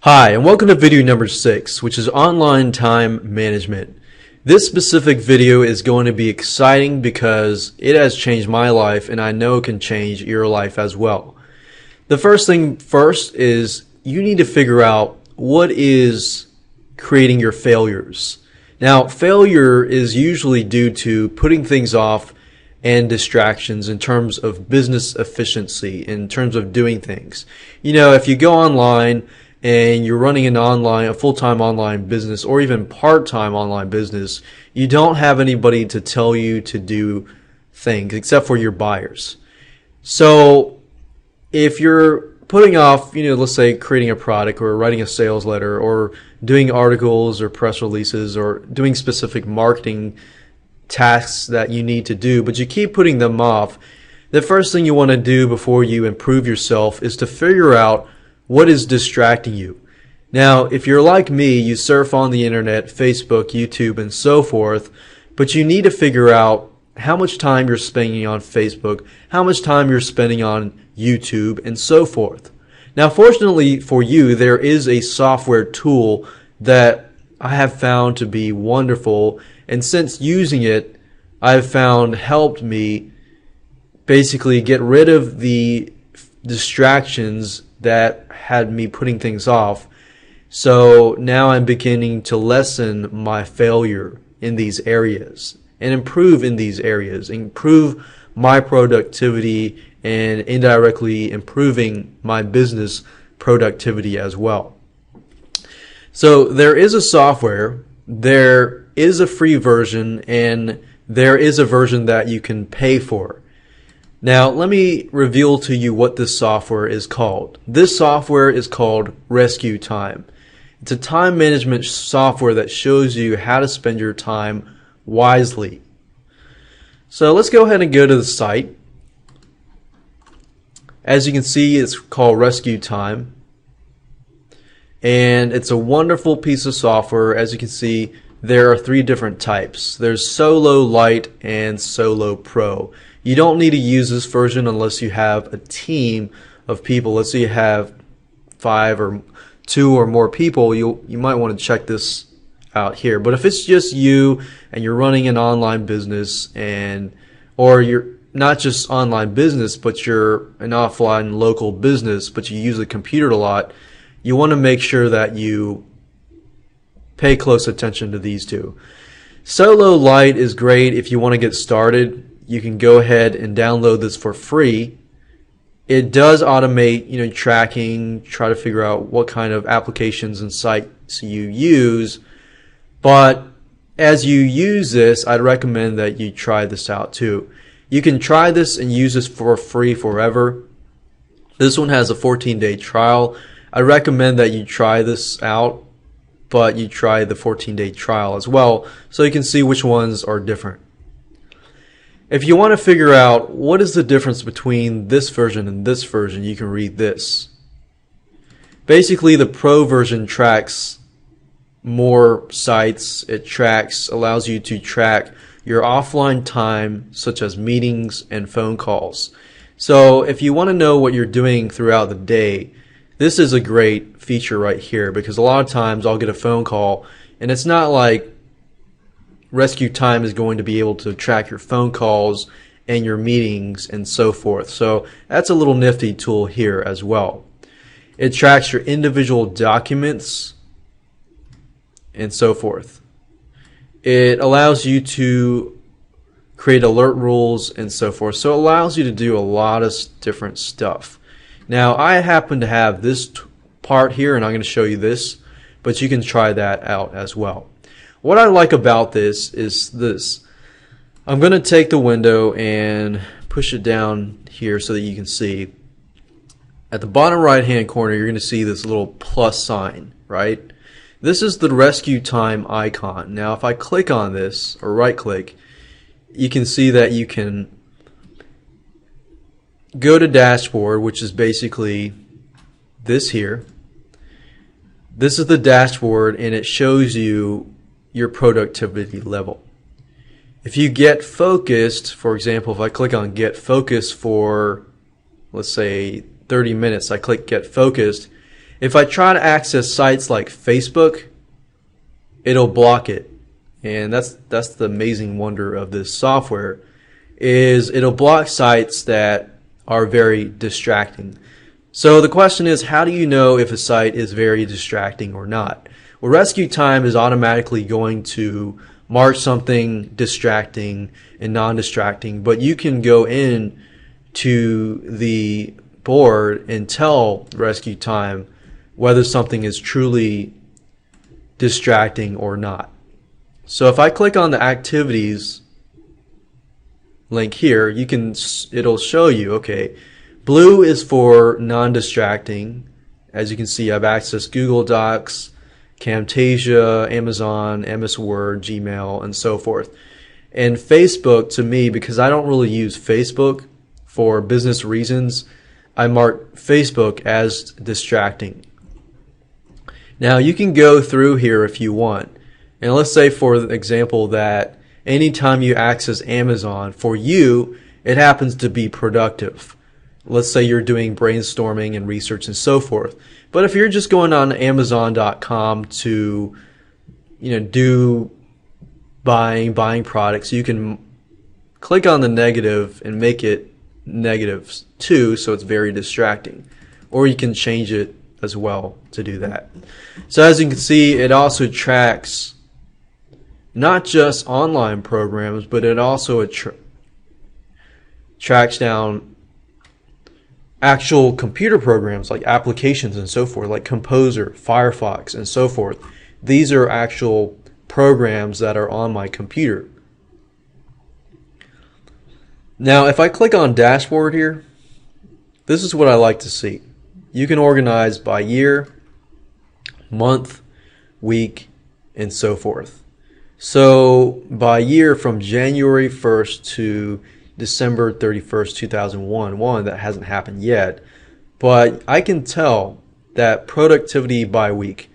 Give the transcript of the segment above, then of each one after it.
Hi, and welcome to video number 6, which is online time management. This specific video is going to be exciting because it has changed my life and I know it can change your life as well. The first thing first is you need to figure out what is creating your failures. Now, failure is usually due to putting things off and distractions in terms of business efficiency, in terms of doing things. You know, if you go online and you're running a full-time online business or even part-time online business, you don't have anybody to tell you to do things except for your buyers. So if you're putting off, let's say creating a product or writing a sales letter or doing articles or press releases or doing specific marketing tasks that you need to do, but you keep putting them off, the first thing you want to do before you improve yourself is to figure out what is distracting you. Now, if you're like me, you surf on the internet, Facebook, YouTube, and so forth, but you need to figure out how much time you're spending on Facebook, how much time you're spending on YouTube, and so forth. Now, fortunately for you, there is a software tool that I have found to be wonderful, and since using it, I've found helped me basically get rid of the distractions that had me putting things off. So now I'm beginning to lessen my failure in these areas and improve in these areas, improve my productivity and indirectly improving my business productivity as well. So there is a software, there is a free version, and there is a version that you can pay for. Now, let me reveal to you what this software is called. This software is called Rescue Time. It's a time management software that shows you how to spend your time wisely. So let's go ahead and go to the site. As you can see, it's called Rescue Time. And it's a wonderful piece of software. As you can see, there are 3 different types. There's Solo, Lite, and Solo Pro. You don't need to use this version unless you have a team of people. Let's say you have 5 or 2 or more people. You might want to check this out here. But if it's just you and you're running an online business, or you're not just online business, but you're an offline local business, but you use a computer a lot, you want to make sure that you pay close attention to these 2. Solo Lite is great if you want to get started. You can go ahead and download this for free. It does automate, tracking, try to figure out what kind of applications and sites you use. But as you use this, I'd recommend that you try this out too. You can try this and use this for free forever. This one has a 14-day trial. I recommend that you try this out, but you try the 14-day trial as well so you can see which ones are different. If you want to figure out what is the difference between this version and this version, you can read this. Basically, the Pro version tracks more sites. It allows you to track your offline time, such as meetings and phone calls. So if you want to know what you're doing throughout the day, this is a great feature right here, because a lot of times I'll get a phone call and it's not like Rescue Time is going to be able to track your phone calls and your meetings and so forth. So that's a little nifty tool here as well. It tracks your individual documents and so forth. It allows you to create alert rules and so forth. So it allows you to do a lot of different stuff. Now, I happen to have this part here, and I'm going to show you this, but you can try that out as well. What I like about this is this. I'm going to take the window and push it down here so that you can see. At the bottom right hand corner, you're going to see this little plus sign, right? This is the Rescue Time icon. Now, if I click on this, or right click, you can see that you can go to dashboard, which is basically this here. This is the dashboard, and it shows you your productivity level. If you get focused, for example, if I click on get focused for, let's say, 30 minutes, I click get focused, If I try to access sites like Facebook, it'll block it. And that's the amazing wonder of this software, is it'll block sites that are very distracting. So the question is, how do you know if a site is very distracting or not? Well, Rescue Time is automatically going to mark something distracting and non-distracting, but you can go in to the board and tell Rescue Time whether something is truly distracting or not. So if I click on the activities link here, it'll show you, okay, blue is for non-distracting. As you can see, I've accessed Google Docs, Camtasia, Amazon, MS Word, Gmail, and so forth. And Facebook, to me, because I don't really use Facebook for business reasons, I mark Facebook as distracting. Now you can go through here if you want. And let's say, for example, that anytime you access Amazon, for you, it happens to be productive. Let's say you're doing brainstorming and research and so forth. But if you're just going on Amazon.com to, do buying products, you can click on the negative and make it negative too, so it's very distracting. Or you can change it as well to do that. So as you can see, it also tracks not just online programs, but it also tracks down actual computer programs like applications and so forth, like Composer, Firefox, and so forth. These are actual programs that are on my computer. Now, if I click on Dashboard here, this is what I like to see. You can organize by year, month, week, and so forth. So by year, from January 1st to December 31st, 2001, that hasn't happened yet, but I can tell that productivity by week,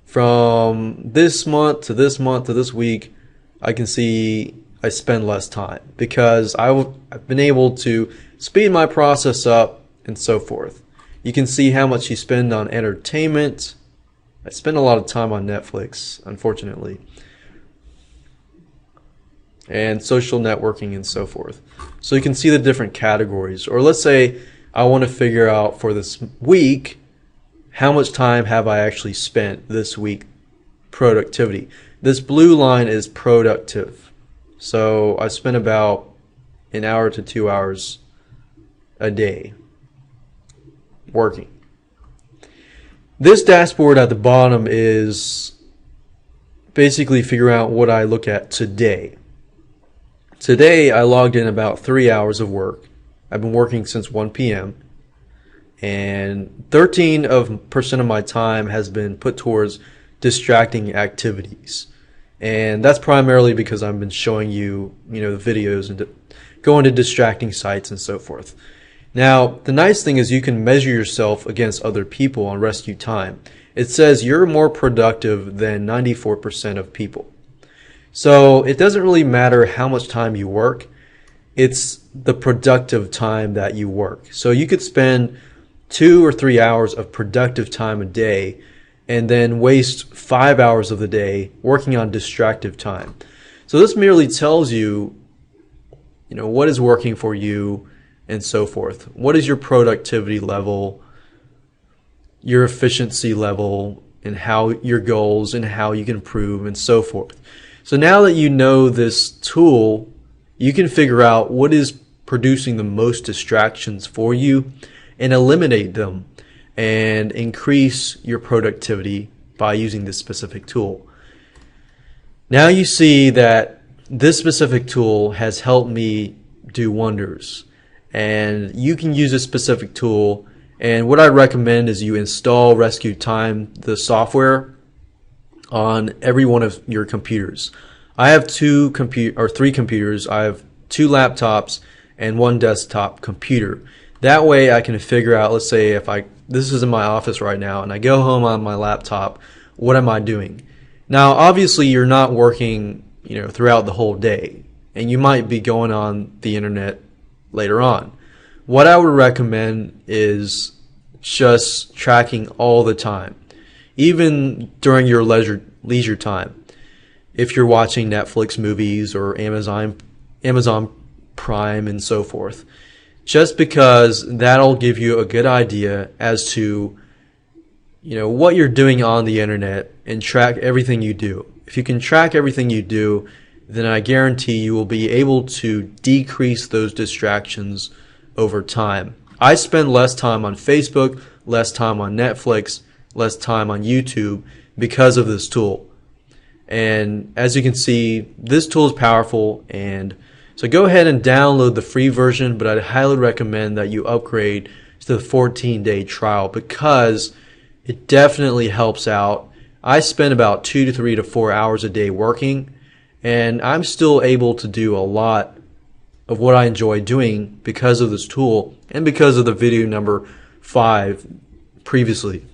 from this month to this month to this week, I can see I spend less time because I've been able to speed my process up and so forth. You can see how much you spend on entertainment. I spend a lot of time on Netflix, unfortunately, and social networking and so forth. So you can see the different categories. Or let's say I want to figure out for this week, how much time have I actually spent this week? Productivity. This blue line is productive. So I spent about an hour to 2 hours a day working. This dashboard at the bottom is basically figuring out what I look at today. Today I logged in about 3 hours of work. I've been working since 1 p.m. and 13% of my time has been put towards distracting activities. And that's primarily because I've been showing you, the videos and going to distracting sites and so forth. Now, the nice thing is you can measure yourself against other people on Rescue Time. It says you're more productive than 94% of people. So it doesn't really matter how much time you work. It's the productive time that you work. So you could spend 2 or 3 hours of productive time a day and then waste 5 hours of the day working on distractive time. So this merely tells you, what is working for you and so forth. What is your productivity level, your efficiency level, and how your goals and how you can improve and so forth. So now that you know this tool, you can figure out what is producing the most distractions for you and eliminate them and increase your productivity by using this specific tool. Now you see that this specific tool has helped me do wonders, and you can use a specific tool. And what I recommend is you install Rescue Time, the software, on every one of your computers. I have 3 computers. I have 2 laptops and 1 desktop computer. That way I can figure out, let's say this is in my office right now and I go home on my laptop, what am I doing? Now obviously you're not working, throughout the whole day, and you might be going on the internet later on. What I would recommend is just tracking all the time, even during your leisure time. If you're watching Netflix movies or Amazon Prime and so forth, just because that'll give you a good idea as to what you're doing on the internet and track everything you do. If you can track everything you do, then I guarantee you will be able to decrease those distractions over time. I spend less time on Facebook, less time on Netflix, less time on YouTube because of this tool. And as you can see, this tool is powerful, and so go ahead and download the free version, but I'd highly recommend that you upgrade to the 14-day trial because it definitely helps out. I spend about 2 to 3 to 4 hours a day working, and I'm still able to do a lot of what I enjoy doing because of this tool and because of the video number 5 previously.